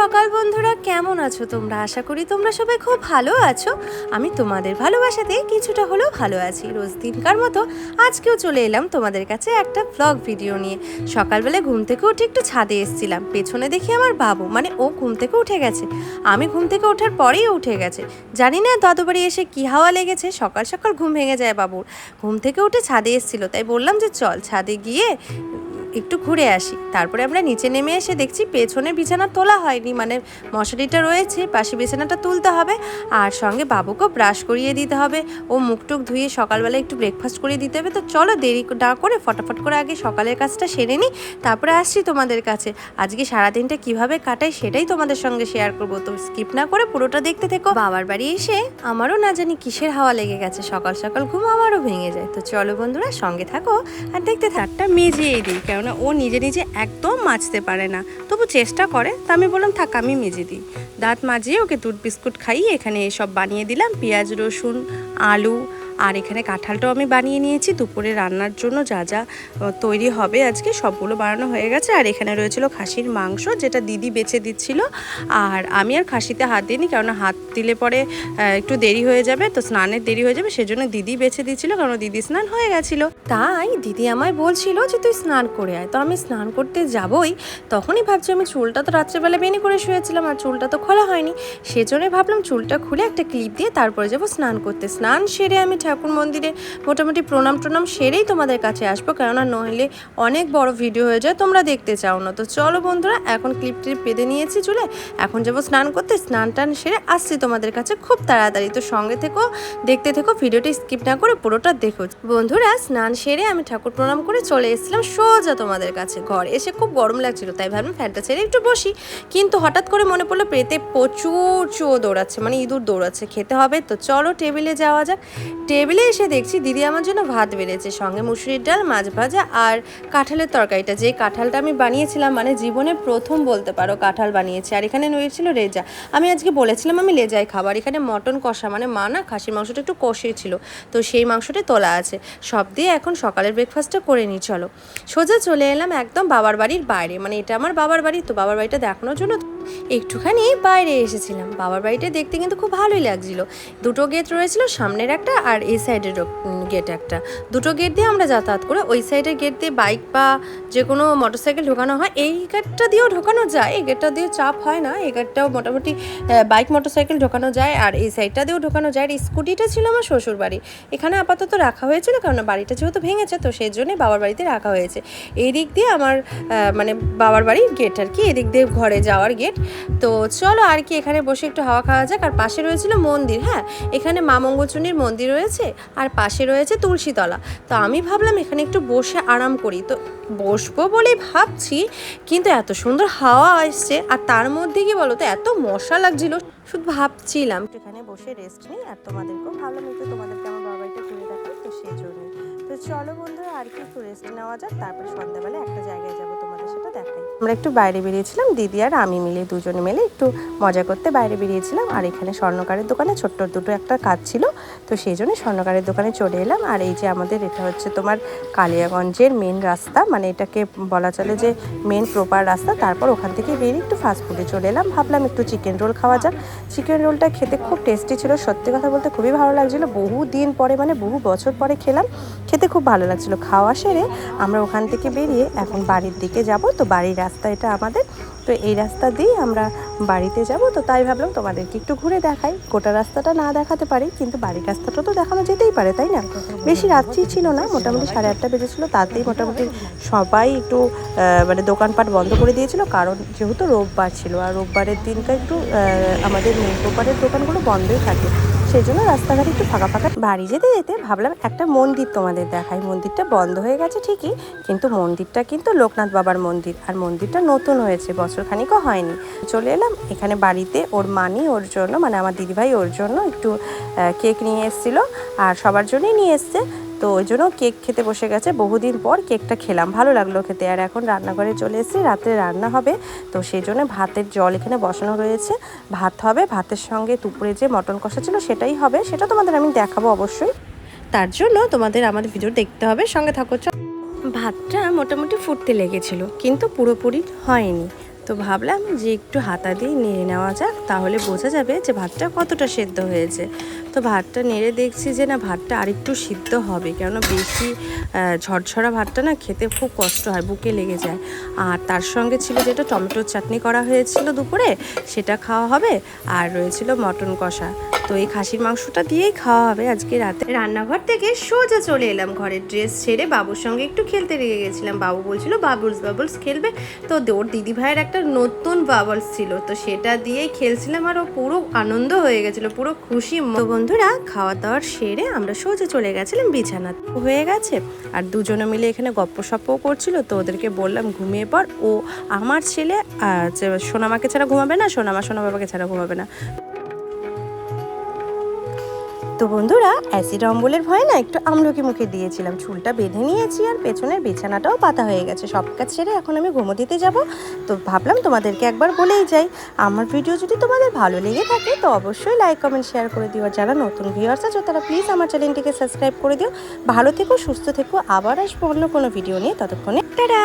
সকাল বন্ধুরা, কেমন আছো তোমরা? আশা করি তোমরা সবাই খুব ভালো আছো। আমি তোমাদের ভালোবাসাতে কিছুটা হলেও ভালো আছি। রোজ দিনকার মতো আজকেও চলে এলাম তোমাদের কাছে একটা ব্লগ ভিডিও নিয়ে। সকালবেলা ঘুম থেকে উঠে একটু ছাদে এসেছিলাম, পেছনে দেখি আমার বাবু, মানে ও ঘুম থেকে উঠে গেছে। আমি ঘুম থেকে ওঠার পরেই উঠে গেছে। জানি না দাদু বাড়ি এসে কী হাওয়া লেগেছে, সকাল সকাল ঘুম ভেঙে যায় বাবুর। ঘুম থেকে উঠে ছাদে এসেছিলো, তাই বললাম যে চল ছাদে গিয়ে একটু ঘুরে আসি। তারপরে আমরা নিচে নেমে এসে দেখছি পেছনে বিছানা তোলা হয়নি, মানে মশারিটা রয়েছে, পাশে বিছানাটা তুলতে হবে, আর সঙ্গে বাবুকেও ব্রাশ করিয়ে দিতে হবে। ও মুখটুক ধুয়ে সকালবেলা একটু ব্রেকফাস্ট করিয়ে দিতে হবে। তো চলো দেরি না করে ফটাফট করে আগে সকালের কাজটা সেরে নিই, তারপরে আসছি তোমাদের কাছে। আজকে সারাদিনটা কিভাবে কাটাই সেটাই তোমাদের সঙ্গে শেয়ার করবো, তো স্কিপ না করে পুরোটা দেখতে থেকো। বাবার বাড়ি এসে আমারও না জানি কিসের হাওয়া লেগে গেছে, সকাল সকাল ঘুম আমারও ভেঙে যায়। তো চলো বন্ধুরা সঙ্গে থাকো আর দেখতে থাকটা মেজিয়েই দিই, কেননা ও নিজে নিজে একদম মাজতে পারে না, তবু চেষ্টা করে। তা আমি বললাম থাক আমি মেজে দিই। দাঁত মাজিয়ে ওকে দুধ বিস্কুট খাইয়ে এখানে সব বানিয়ে দিলাম, পেঁয়াজ রসুন আলু, আর এখানে কাঁঠালটাও আমি বানিয়ে নিয়েছি। দুপুরে রান্নার জন্য যা যা তৈরি হবে আজকে সবগুলো বানানো হয়ে গেছে। আর এখানে রয়েছিল খাসির মাংস, যেটা দিদি বেছে দিচ্ছিল। আর আমি আর খাসিতে হাত দিইনি, কেননা হাত দিলে পরে একটু দেরি হয়ে যাবে, তো স্নানের দেরি হয়ে যাবে, সেজন্য দিদি বেছে দিচ্ছিল, কারণ দিদি স্নান হয়ে গেছিলো। তাই দিদি আমায় বলছিল যে তুই স্নান করে আয়। তো আমি স্নান করতে যাবই, তখনই ভাবছি আমি চুলটা তো রাত্রেবেলা বেনি করে শুয়েছিলাম আর চুলটা তো খোলা হয়নি, সেজন্য ভাবলাম চুলটা খুলে একটা ক্লিপ দিয়ে তারপরে যাবো স্নান করতে। স্নান সেরে আমি ঠাকুর মন্দিরে মোটামুটি প্রণাম সেরেই তোমাদের কাছে আসবো, কেননা নইলে অনেক বড় ভিডিও হয়ে যায়, তোমরা দেখতে চাও না। তো চলো বন্ধুরা, এখন ক্লিপ বেঁধে নিয়েছি চুলে, এখন যাবো স্নান করতে। স্নান টান সেরে আসছি তোমাদের কাছে খুব তাড়াতাড়ি। তো সঙ্গে থেকো, দেখতে থেকো, ভিডিওটি স্কিপ না করে পুরোটা দেখো বন্ধুরা। স্নান সেরে আমি ঠাকুর প্রণাম করে চলে এসেছিলাম সোজা তোমাদের কাছে। ঘরে এসে খুব গরম লাগছিল, তাই ভাবলাম ফ্যানটা ছেড়ে একটু বসি, কিন্তু হঠাৎ করে মনে পড়লো পেটে প্রচুর দৌড়াচ্ছে, মানে ইঁদুর দৌড়াচ্ছে, খেতে হবে। তো চলো টেবিলে যাওয়া যাক। টেবিলে এসে দেখছি দিদি আমার জন্য ভাত বেড়েছে, সঙ্গে মুসুরির ডাল, মাছ ভাজা আর কাঁঠালের তরকারিটা, যে কাঁঠালটা আমি বানিয়েছিলাম, মানে জীবনে প্রথম বলতে পারো কাঁঠাল বানিয়েছি। আর এখানে রয়েছিল লেজা, আমি আজকে বলেছিলাম আমি লেজাই খাবার। এখানে মটন কষা, মানে মা না খাসির মাংসটা একটু কষে ছিল, তো সেই মাংসটা তোলা আছে। সব দিয়ে এখন সকালের ব্রেকফাস্টটা করে নিই। চলো সোজা চলে এলাম একদম বাবার বাড়ির বাইরে, মানে এটা আমার বাবার বাড়ি। তো বাবার বাড়িটা দেখানোর জন্য একটুখানি বাইরে এসেছিলাম। বাবার বাড়িটা দেখতে কিন্তু খুব ভালোই লাগছিল। দুটো গেট রয়েছিল, সামনের একটা আর এই সাইডের গেট একটা। দুটো গেট দিয়ে আমরা যাতায়াত করে, ওই সাইডের গেট দিয়ে বাইক বা যে কোনো মোটরসাইকেল ঢোকানো হয়, এই গেটটা দিয়েও ঢোকানো যায়, এই গেটটা দিয়ে চাপ হয় না, এই গেটটাও মোটামুটি বাইক মোটরসাইকেল ঢোকানো যায়, আর এই সাইডটা দিয়েও ঢোকানো যায়। আর স্কুটিটা ছিল আমার শ্বশুর বাড়ি, এখানে আপাতত রাখা হয়েছিল, কারণ বাড়িটা যেহেতু ভেঙেছে, তো সেই জন্যই বাবার বাড়িতে রাখা হয়েছে। এই দিক দিয়ে আমার মানে বাবার বাড়ির গেট আর কি, এদিক দিয়ে ঘরে যাওয়ার গেট। তো চলো আর কি, এখানে বসে একটু হাওয়া খাওয়া যাক। আর পাশে রয়েছিল মন্দির, হ্যাঁ এখানে মা মঙ্গলচণ্ডীর মন্দির রয়েছে, আর পাশে রয়েছে তুলসীতলা। তো আমি ভাবলাম এখানে একটু বসে আরাম করি, তো বসবো বলেই ভাবছি, কিন্তু এত সুন্দর হাওয়া আসছে, আর তার মধ্যে কি বলো তো এত মশা লাগছিল, শুধু ভাবছিলাম এখানে বসে রেস্ট নিই। আর তোমাদেরকেও ভাবলাম একটু তোমাদেরকে আমার বাবাইটা ঘুরে দেখাই, তো সেই জন্যই। তো চলো বন্ধুরা আর কি একটু রেস্ট নেওয়া যাক, তারপরে সন্ধ্যাবেলা একটা জায়গায় যাবো, তোমাদের সেটা দেখাই। আমরা একটু বাইরে বেরিয়েছিলাম, দিদি আর আমি মিলে, দুজনে মিলে একটু মজা করতে বাইরে বেরিয়েছিলাম। আর এখানে স্বর্ণকারের দোকানে ছোট্ট দুটো একটা কাজ ছিল, তো সেই জন্য স্বর্ণকারের দোকানে চলে এলাম। আর এই যে আমাদের এটা হচ্ছে তোমার কালিয়াগঞ্জের মেন রাস্তা, মানে এটাকে বলা চলে যে মেন প্রপার রাস্তা। তারপর ওখান থেকে বেরিয়ে একটু ফাস্টফুডে চলে এলাম, ভাবলাম একটু চিকেন রোল খাওয়া যাক। চিকেন রোলটা খেতে খুব টেস্টি ছিল, সত্যি কথা বলতে খুবই ভালো লাগছিলো। বহু দিন পরে, মানে বহু বছর পরে খেলাম, খেতে খুব ভালো লাগছিলো। খাওয়া সেরে আমরা ওখান থেকে বেরিয়ে এখন বাড়ির দিকে যাব। তো বাড়ির রাস্তা এটা আমাদের, তো এই রাস্তা দিয়ে আমরা বাড়িতে যাব। তো তাই ভাবলাম তোমাদেরকে একটু ঘুরে দেখাই, গোটা রাস্তাটা না দেখাতে পারি, কিন্তু বাড়ির রাস্তাটা তো দেখানো যেতেই পারে, তাই না? বেশি রাত্রি ছিল না, মোটামুটি 8:30 বেজেছিলো, তাতেই মোটামুটি সবাই একটু মানে দোকানপাট বন্ধ করে দিয়েছিল, কারণ যেহেতু রোববার ছিল, আর রোববারের দিনটা একটু আমাদের মেন প্রপারের দোকানগুলো বন্ধই থাকে, সেই জন্য রাস্তাঘাট একটু ফাঁকা ফাঁকা। বাড়ি যেতে যেতে ভাবলাম একটা মন্দির তোমাদের দেখাই। মন্দিরটা বন্ধ হয়ে গেছে ঠিকই, কিন্তু মন্দিরটা কিন্তু লোকনাথ বাবার মন্দির, আর মন্দিরটা নতুন হয়েছে, বছরখানিকও হয়নি। চলে এলাম এখানে বাড়িতে, ওর মানি ওর জন্য, মানে আমার দিদিভাই ওর জন্য একটু কেক নিয়ে এসেছিলো, আর সবার জন্যই নিয়ে এসছে, তো ওই জন্য কেক খেতে বসে গেছে। বহুদিন পর কেকটা খেলাম, ভালো লাগলো খেতে। আর এখন রান্নাঘরে চলে এসেছি, রাত্রে রান্না হবে, তো সেই জন্য ভাতের জল এখানে বসানো রয়েছে, ভাত হবে, ভাতের সঙ্গে দুপুরে যে মটন কষা ছিল সেটাই হবে, সেটা তোমাদের আমি দেখাবো অবশ্যই। তার জন্য তোমাদের আমাদের ভিডিও দেখতে হবে, সঙ্গে থাকো। ভাতটা মোটামুটি ফুটতে লেগেছিল, কিন্তু পুরোপুরি হয়নি, তো ভাবলাম যে একটু হাতা দিয়ে নেড়ে নেওয়া যাক, তাহলে বোঝা যাবে যে ভাতটা কতটা সেদ্ধ হয়েছে। তো ভাতটা নেড়ে দেখছি যে না, ভাতটা আরেকটু সিদ্ধ হবে, কেননা বেশি ঝরঝরা ভাতটা না খেতে খুব কষ্ট হয়, বুকে লেগে যায়। আর তার সঙ্গে ছিল যেটা টমেটোর চাটনি করা হয়েছিল দুপুরে, সেটা খাওয়া হবে। আর রয়েছিল মটন কষা। তো এই খাসির মাংসটা দিয়েই খাওয়া হবে আজকে রাতে। রান্নাঘর থেকে সোজা চলে এলাম ঘরে, ড্রেস ছেড়ে বাবুর সঙ্গে একটু খেলতে লেগে গেছিলাম। বাবু বলছিল বাবলস খেলবে, তো ওর দিদি ভাইয়ের একটা নতুন বাবলস ছিল, তো সেটা দিয়েই খেলছিলাম। আর ও পুরো আনন্দ হয়ে গেছিলো, পুরো খুশি। তো বন্ধুরা, খাওয়া দাওয়ার সেরে আমরা সোজা চলে গেছিলাম বিছানা হয়ে গেছে। আর দুজনে মিলে এখানে গপ্প সপ্পও করছিল, তো ওদেরকে বললাম ঘুমিয়ে পর। ও আমার ছেলে সোনামাকে ছাড়া ঘুমাবে না, সোনা বাবাকে ছাড়া ঘুমাবে না। তো বন্ধুরা, অ্যাসিড অম্বলের ভয়ে না একটু আমলকি মুখে দিয়েছিলাম, চুলটা বেঁধে নিয়েছি আর পেছনের বিছানাটাও পাতা হয়ে গেছে। সব কাজ সেরে এখন আমি ঘুমো দিতে যাব। তো ভাবলাম তোমাদেরকে একবার বলেই যাই, আমার ভিডিও যদি তোমাদের ভালো লেগে থাকে তো অবশ্যই লাইক কমেন্ট শেয়ার করে দিও। আর যারা নতুন ভিউয়ার্স আছো তারা প্লিজ আমার চ্যানেলটিকে সাবস্ক্রাইব করে দিও। ভালো থেকো, সুস্থ থেকো, আবার আসবো অন্য কোনো ভিডিও নিয়ে। ততক্ষণে টাটা।